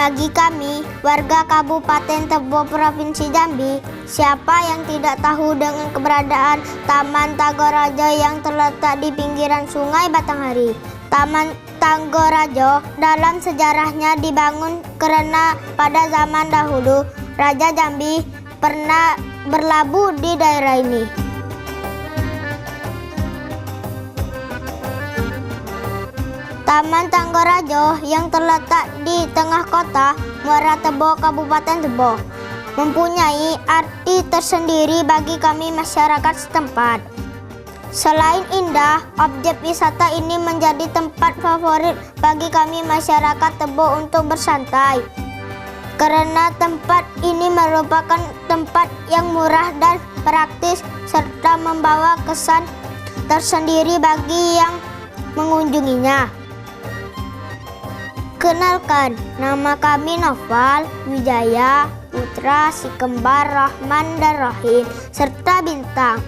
Bagi kami, warga Kabupaten Tebo Provinsi Jambi, siapa yang tidak tahu dengan keberadaan Taman Tanggorajo yang terletak di pinggiran Sungai Batanghari? Taman Tanggorajo dalam sejarahnya dibangun karena pada zaman dahulu Raja Jambi pernah berlabuh di daerah ini. Taman Tanggorajo yang terletak di tengah kota Muara Tebo, Kabupaten Tebo, mempunyai arti tersendiri bagi kami masyarakat setempat. Selain indah, objek wisata ini menjadi tempat favorit bagi kami masyarakat Tebo untuk bersantai. Karena tempat ini merupakan tempat yang murah dan praktis serta membawa kesan tersendiri bagi yang mengunjunginya. Kenalkan, nama kami Noval, Wijaya, Putra, si kembar Rahman dan Rahim, serta Bintang.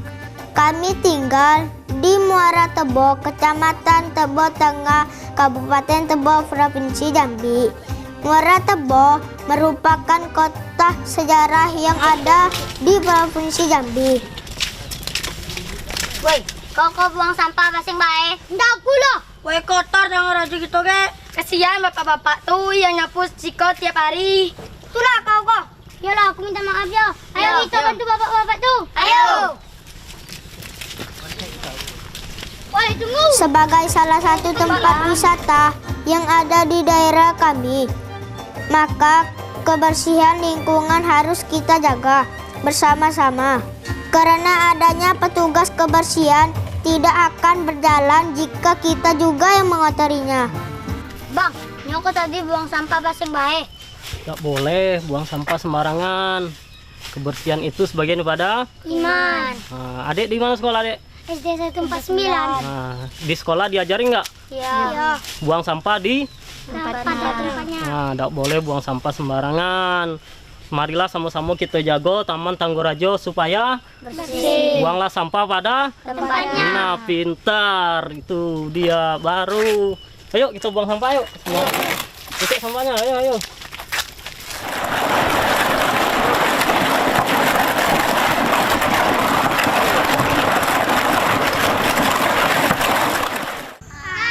Kami tinggal di Muara Tebo, Kecamatan Tebo Tengah, Kabupaten Tebo, Provinsi Jambi. Muara Tebo merupakan kota sejarah yang ada di Provinsi Jambi. Woi, kok buang sampah masing bae? Ndak pula. Woi, kotor dong raja gitu ke. Kasihan bapak-bapak tuh yang nyapu Ciko tiap hari. Itulah kau. Yalah, aku minta maaf ya. Ayo kita bantu bapak-bapak tuh. Ayo. Woi, tunggu. Sebagai salah satu tempat wisata yang ada di daerah kami, maka kebersihan lingkungan harus kita jaga bersama-sama. Karena adanya petugas kebersihan tidak akan berjalan jika kita juga yang mengotorinya. Bang, nyoko tadi buang sampah basing bae. Tidak boleh buang sampah sembarangan. Kebersihan itu sebagian daripada Iman. Adik di mana sekolah, Adik? SD 149. Di sekolah diajarin nggak Iya. buang sampah di? Tempatnya. Tidak boleh buang sampah sembarangan. Marilah sama-sama kita jaga Taman Tanggorajo supaya Bersih. buanglah sampah pada Tempatnya. Nah, pintar. Itu dia baru. Ayo kita buang sampah, yuk. Semua. Titik sampahnya, ayo.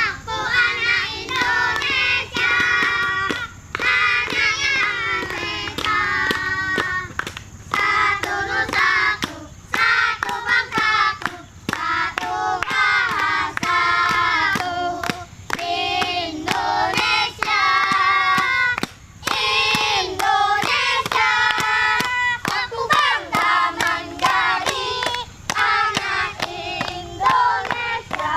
Aku anak Indonesia, anak yang merdeka. Satu nusaku, satu bangsaku, satu bahasaku. Indonesia, Indonesia, aku bangga menjadi anak Indonesia.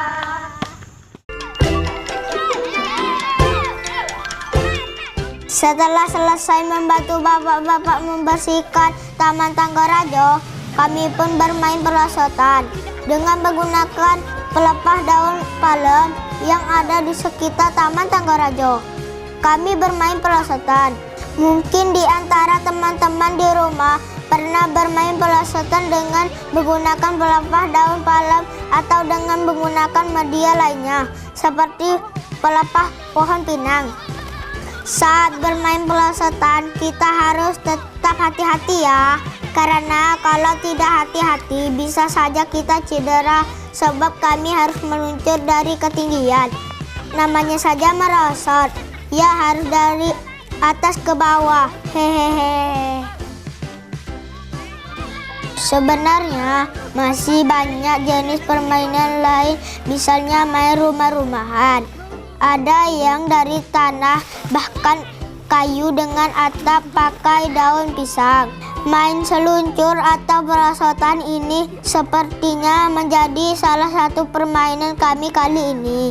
Setelah selesai membantu bapak-bapak membersihkan Taman Tanggorajo, kami pun bermain perosotan dengan menggunakan pelepah daun palem yang ada di sekitar Taman Tanggorajo. Kami bermain perosotan. Mungkin di antara teman-teman di rumah pernah bermain perosotan dengan menggunakan pelepah daun palem atau dengan menggunakan media lainnya seperti pelepah pohon pinang. Saat bermain perosotan, kita harus tetap hati-hati ya. Karena kalau tidak hati-hati, bisa saja kita cedera sebab kami harus meluncur dari ketinggian. Namanya saja merosot, ya harus dari atas ke bawah. Hehehe. Sebenarnya masih banyak jenis permainan lain, misalnya main rumah-rumahan. Ada yang dari tanah, bahkan kayu dengan atap pakai daun pisang. Main seluncur atau perosotan ini sepertinya menjadi salah satu permainan kami kali ini.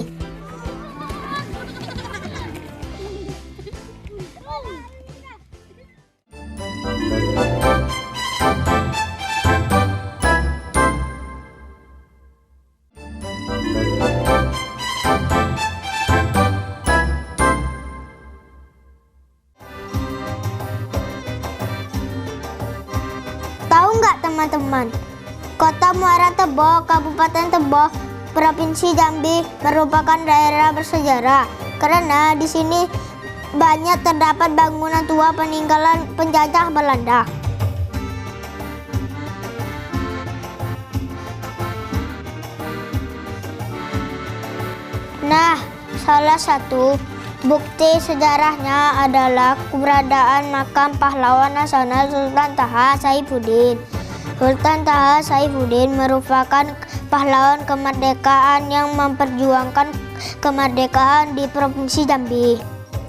Tahu nggak teman-teman, Kota Muara Tebo, Kabupaten Tebo, Provinsi Jambi merupakan daerah bersejarah karena di sini banyak terdapat bangunan tua peninggalan penjajah Belanda. Nah, salah satu bukti sejarahnya adalah keberadaan makam pahlawan nasional Sultan Taha Saifuddin. Sultan Taha Saifuddin merupakan pahlawan kemerdekaan yang memperjuangkan kemerdekaan di Provinsi Jambi.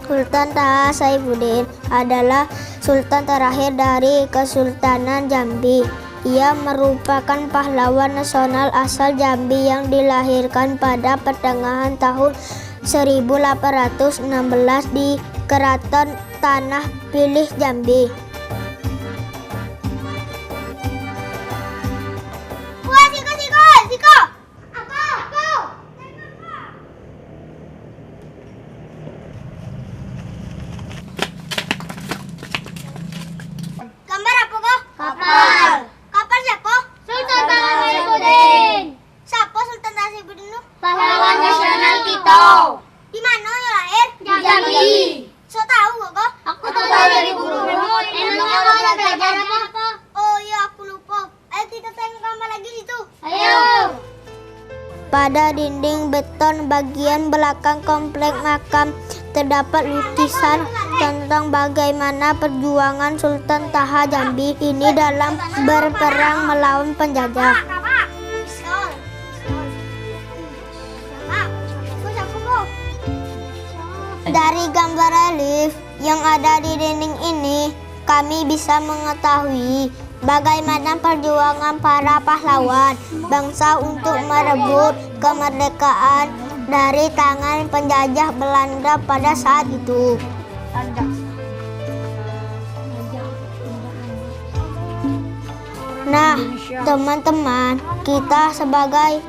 Sultan Taha Saifuddin adalah sultan terakhir dari Kesultanan Jambi. Ia merupakan pahlawan nasional asal Jambi yang dilahirkan pada pertengahan tahun 1816 di Keraton Tanah Pilih Jambi. Wah, Siko! Apa? Gambar apa kok? Kapal. Kapal siapa? Sultan Taha Saifuddin. Siapa Sultan Taha Saifuddin itu? Pahlawan nasional kita. Di mana ya lahir? Di Jambi. So tahu kok? Aku tahu dari guru-guru. Emangnya kalau belajar apa? Oh iya, aku lupa. Ayo kita tengok gambar lagi situ. Ayo. Pada dinding beton bagian belakang komplek makam terdapat lukisan tentang bagaimana perjuangan Sultan Taha Jambi ini dalam berperang melawan penjajah. Dari gambar relief yang ada di dinding ini, kami bisa mengetahui bagaimana perjuangan para pahlawan bangsa untuk merebut kemerdekaan dari tangan penjajah Belanda pada saat itu. Nah, teman-teman, kita sebagai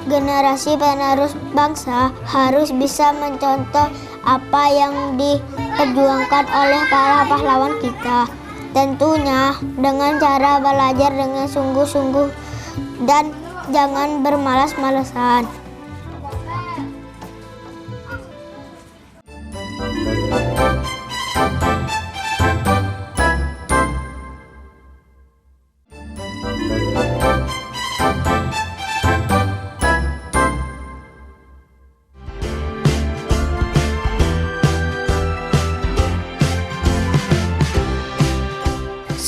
generasi penerus bangsa harus bisa mencontoh apa yang diperjuangkan oleh para pahlawan kita. Tentunya dengan cara belajar dengan sungguh-sungguh dan jangan bermalas-malasan.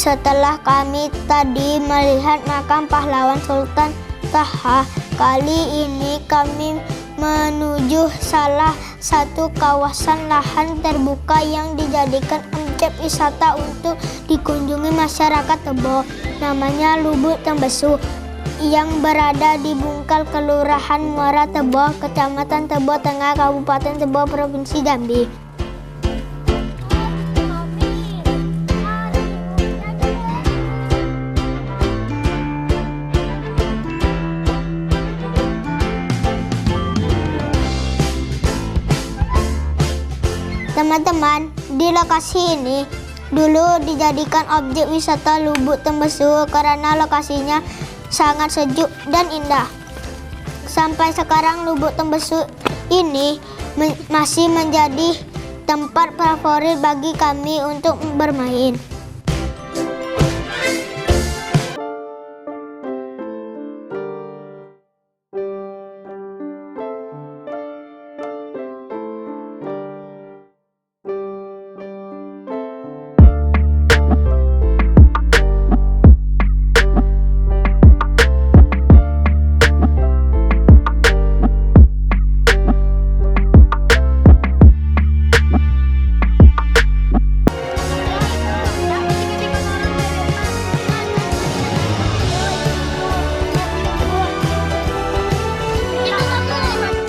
Setelah kami tadi melihat makam pahlawan Sultan Taha, kali ini kami menuju salah satu kawasan lahan terbuka yang dijadikan objek wisata untuk dikunjungi masyarakat Tebo. Namanya Lubuk Tembesu yang berada di Bungkal, Kelurahan Muara Tebo, Kecamatan Tebo Tengah, Kabupaten Tebo, Provinsi Jambi. Teman-teman, di lokasi ini dulu dijadikan objek wisata Lubuk Tembesu karena lokasinya sangat sejuk dan indah. Sampai sekarang Lubuk Tembesu ini masih menjadi tempat favorit bagi kami untuk bermain.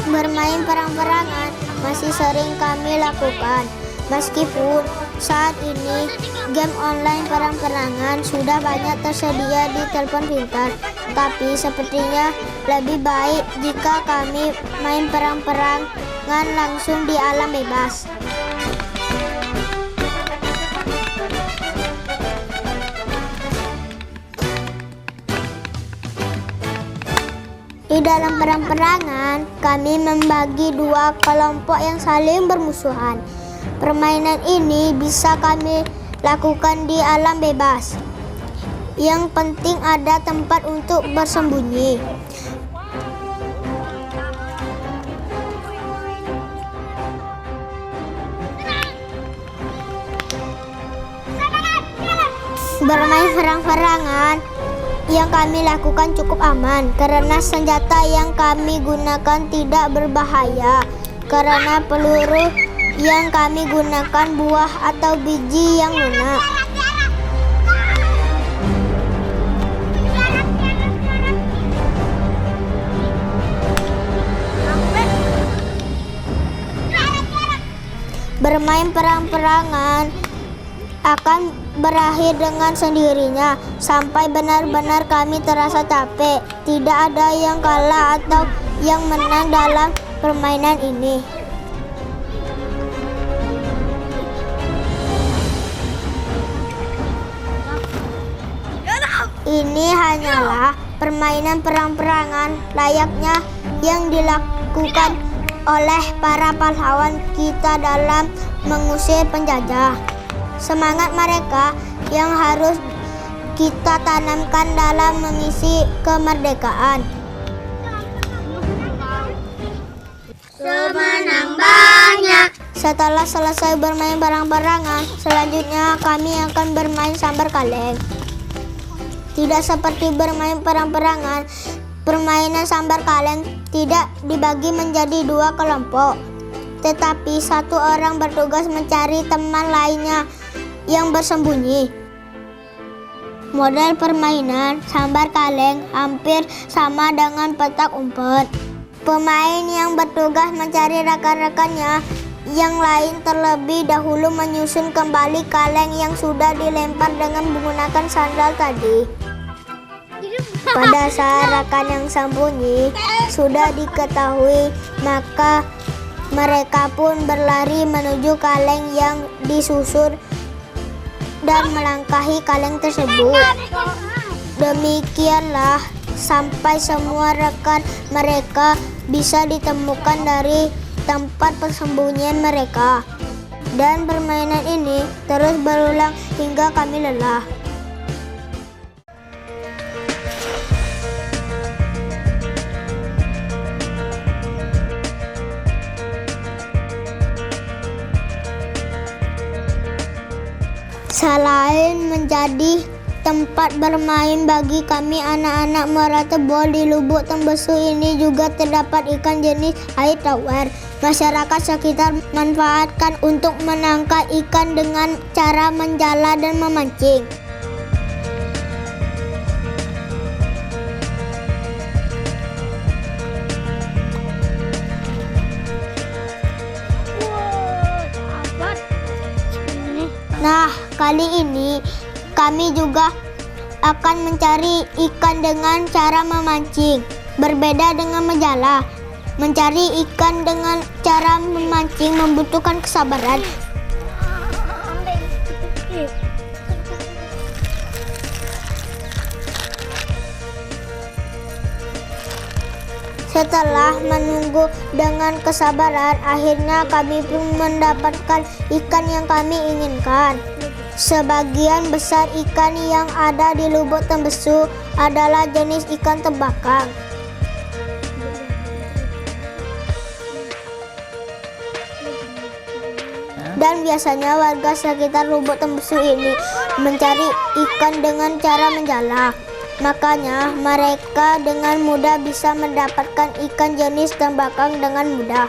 Bermain perang-perangan masih sering kami lakukan. Meskipun saat ini game online perang-perangan sudah banyak tersedia di telepon pintar, tapi sepertinya lebih baik jika kami main perang-perangan langsung di alam bebas. Di dalam perang-perangan, kami membagi dua kelompok yang saling bermusuhan. Permainan ini bisa kami lakukan di alam bebas. Yang penting ada tempat untuk bersembunyi. Bermain perang-perangan yang kami lakukan cukup aman karena senjata yang kami gunakan tidak berbahaya, karena peluru yang kami gunakan buah atau biji yang lunak. Bermain perang-perangan akan berakhir dengan sendirinya sampai benar-benar kami terasa capek. Tidak ada yang kalah atau yang menang dalam permainan ini. Ini hanyalah permainan perang-perangan layaknya yang dilakukan oleh para pahlawan kita dalam mengusir penjajah. Semangat mereka yang harus kita tanamkan dalam mengisi kemerdekaan. Semenang banyak. Setelah selesai bermain perang-perangan, selanjutnya kami akan bermain sambar kaleng. Tidak seperti bermain perang-perangan, permainan sambar kaleng tidak dibagi menjadi dua kelompok, tetapi satu orang bertugas mencari teman lainnya yang bersembunyi. Model permainan sambar kaleng hampir sama dengan petak umpet. Pemain yang bertugas mencari rekan-rekannya yang lain terlebih dahulu menyusun kembali kaleng yang sudah dilempar dengan menggunakan sandal tadi. Pada saat rekan yang sembunyi sudah diketahui, maka mereka pun berlari menuju kaleng yang disusun dan melangkahi kaleng tersebut. Demikianlah sampai semua rekan mereka bisa ditemukan dari tempat persembunyian mereka. Dan permainan ini terus berulang hingga kami lelah. Selain menjadi tempat bermain bagi kami anak-anak Muara Tebol, di Lubuk Tembesu ini juga terdapat ikan jenis air tawar. Masyarakat sekitar manfaatkan untuk menangkap ikan dengan cara menjala dan memancing. Nah, kali ini kami juga akan mencari ikan dengan cara memancing. Berbeda dengan menjala, mencari ikan dengan cara memancing membutuhkan kesabaran. Setelah menunggu dengan kesabaran, akhirnya kami pun mendapatkan ikan yang kami inginkan. Sebagian besar ikan yang ada di Lubuk Tembesu adalah jenis ikan tembakang. Dan biasanya warga sekitar Lubuk Tembesu ini mencari ikan dengan cara menjala. Makanya mereka dengan mudah bisa mendapatkan ikan jenis tembakang dengan mudah.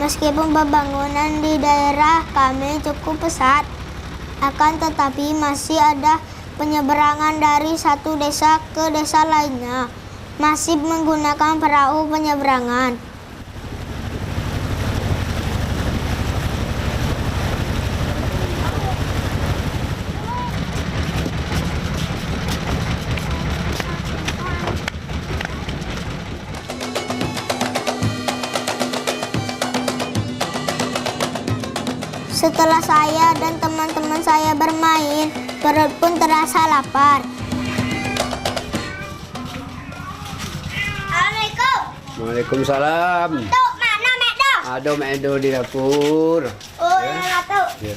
Meskipun pembangunan di daerah kami cukup pesat, Akan tetapi masih ada penyeberangan dari satu desa ke desa lainnya, masih menggunakan perahu penyeberangan. Setelah saya dan teman-teman saya bermain, perut pun terasa lapar. Assalamualaikum. Waalaikumsalam. Tuh, mana Medo? Ada Medo di dapur. Oh, ya nggak tahu. Ya.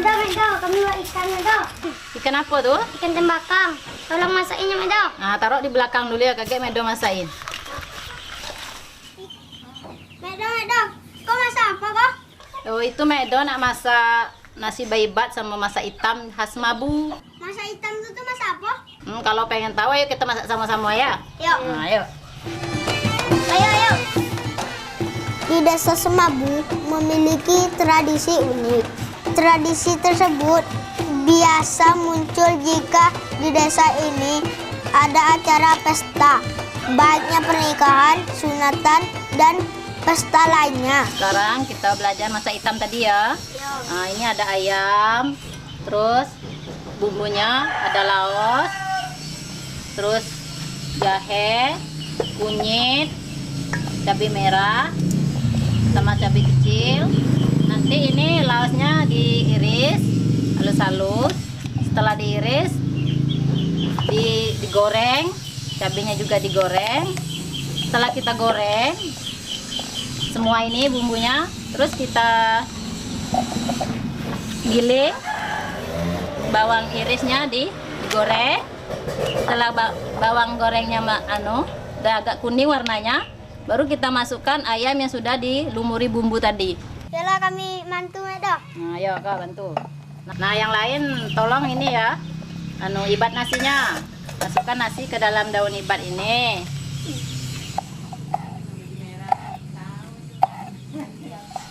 Medo, kami mau ikan Medo. Ikan apa tuh? Ikan tembakang. Tolong masakinnya Medo. Nah, taruh di belakang dulu ya, kakek Medo masakin. Medo, kau masak apa kok? Oh, itu Medo nak masak nasi baybat sama masak hitam khas Mabu. Masak hitam itu tuh masak apa? Kalau pengen tahu, ayo kita masak sama-sama ya. Yuk. Nah, ayo. Ayo. Di desa Semabu memiliki tradisi unik. Tradisi tersebut biasa muncul jika di desa ini ada acara pesta, baiknya pernikahan, sunatan, dan pesta lainnya. Sekarang kita belajar masak hitam tadi ya. Nah, ini ada ayam, terus bumbunya ada laos, terus jahe, kunyit, cabai merah, sama cabai kecil. Nanti ini laosnya diiris halus-halus. Setelah diiris, digoreng, cabainya juga digoreng. Setelah kita goreng semua ini bumbunya, terus kita giling, bawang irisnya digoreng. Setelah bawang gorengnya udah agak kuning warnanya, baru kita masukkan ayam yang sudah dilumuri bumbu tadi. Yalah kami mantu Medo. Nah, ayo kak bantu. Nah, yang lain tolong ini ya, ibat nasinya. Masukkan nasi ke dalam daun ibat ini.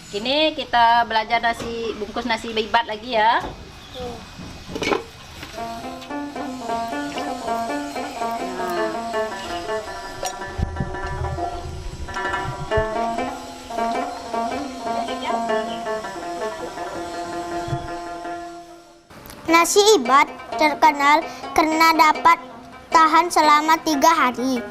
Kini kita belajar bungkus nasi baybat lagi ya. Nasi ibat terkenal karena dapat tahan selama 3 hari.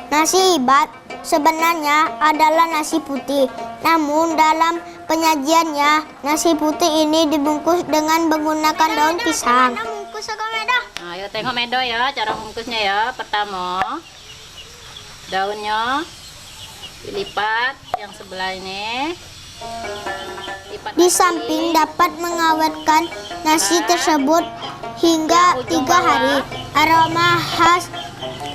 Nasi ibat sebenarnya adalah nasi putih, namun dalam penyajiannya nasi putih ini dibungkus dengan menggunakan daun pisang. Nah, ayo tengok Medo ya cara bungkusnya ya. Pertama, daunnya dilipat yang sebelah ini. Lipat Di lagi. samping dapat mengawetkan nasi tersebut hingga 3 hari. Aroma khas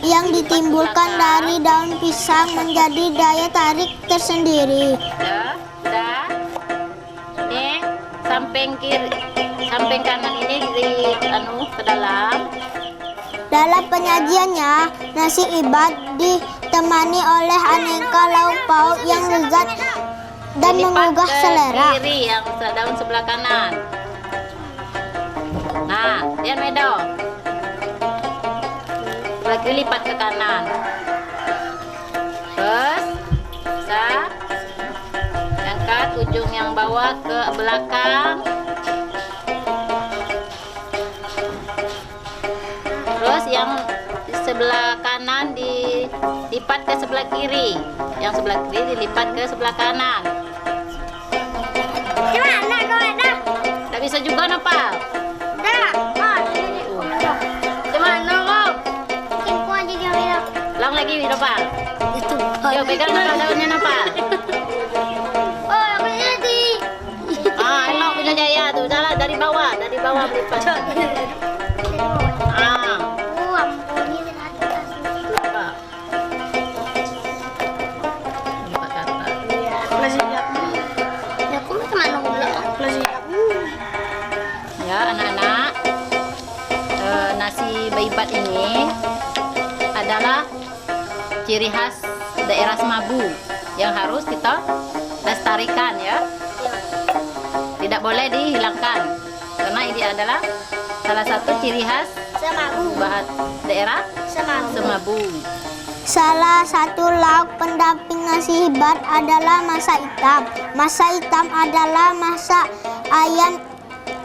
yang ditimbulkan dari daun pisang menjadi daya tarik tersendiri. Udah. Ini samping kanan ini ke dalam. Dalam penyajiannya, nasi ibat ditemani oleh aneka lauk pauk yang lezat dan Dilipat menggugah ke selera. kiri yang daun sebelah kanan. Nah, lihat Medo. Lagi lipat ke kanan. Terus bisa angkat ujung yang bawah ke belakang. Terus yang di sebelah kanan dilipat ke sebelah kiri. Yang sebelah kiri dilipat ke sebelah kanan. Gimana kau Eda? Tak bisa juga Nopal. Gimana kau? Kimpo aja gimana? Ulang lagi Nopal. Itu. Yuk pegang Nopal daunnya Nopal. Oh, aku jadi. Elok Bina Jaya tuh. Jalan dari bawah melipat. Apa? Lipat ke atas. Ya, aku mau kemana pula? Ya anak-anak, nasi baybat ini adalah ciri khas daerah Semabu yang harus kita lestarikan ya. Tidak boleh dihilangkan karena ini adalah salah satu ciri khas Semabu. daerah Semabu. Salah satu lauk pendamping nasi hibat adalah masak hitam. Masak hitam adalah masak ayam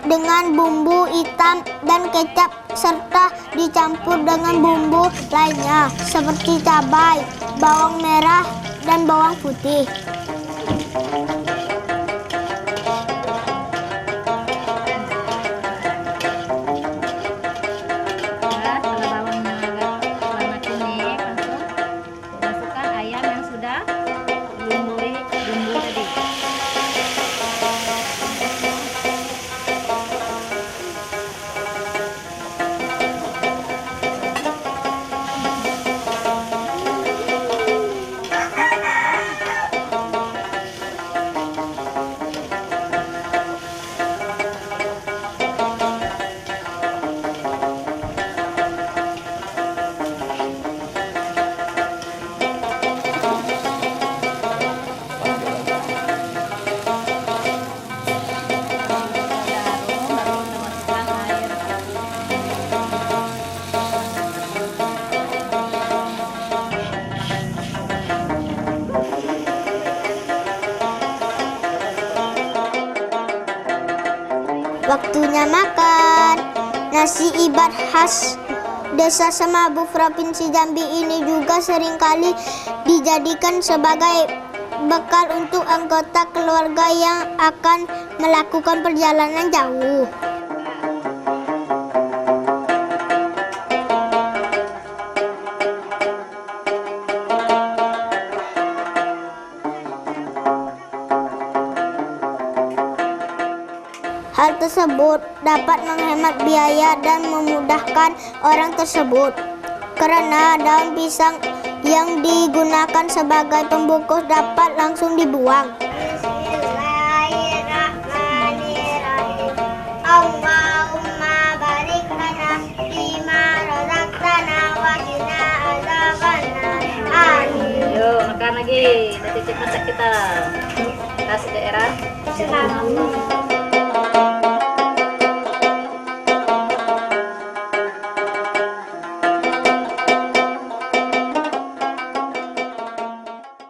dengan bumbu hitam dan kecap serta dicampur dengan bumbu lainnya seperti cabai, bawang merah, dan bawang putih. Setelah bawangnya agak warna kuning, langsung masukkan ayam yang sudah dibumbui bumbu tadi. Waktunya makan. Nasi ibat khas Desa Semabu Provinsi Jambi ini juga seringkali dijadikan sebagai bekal untuk anggota keluarga yang akan melakukan perjalanan jauh. Hal tersebut dapat menghemat biaya dan memudahkan orang tersebut karena daun pisang yang digunakan sebagai pembungkus dapat langsung dibuang. Bismillahirrahmanirrahim. Allahumma barik lana bima razaqtana wa qina adzabannar. Amin. Yuk makan lagi, kita cicip masak kita khas daerah Semabu.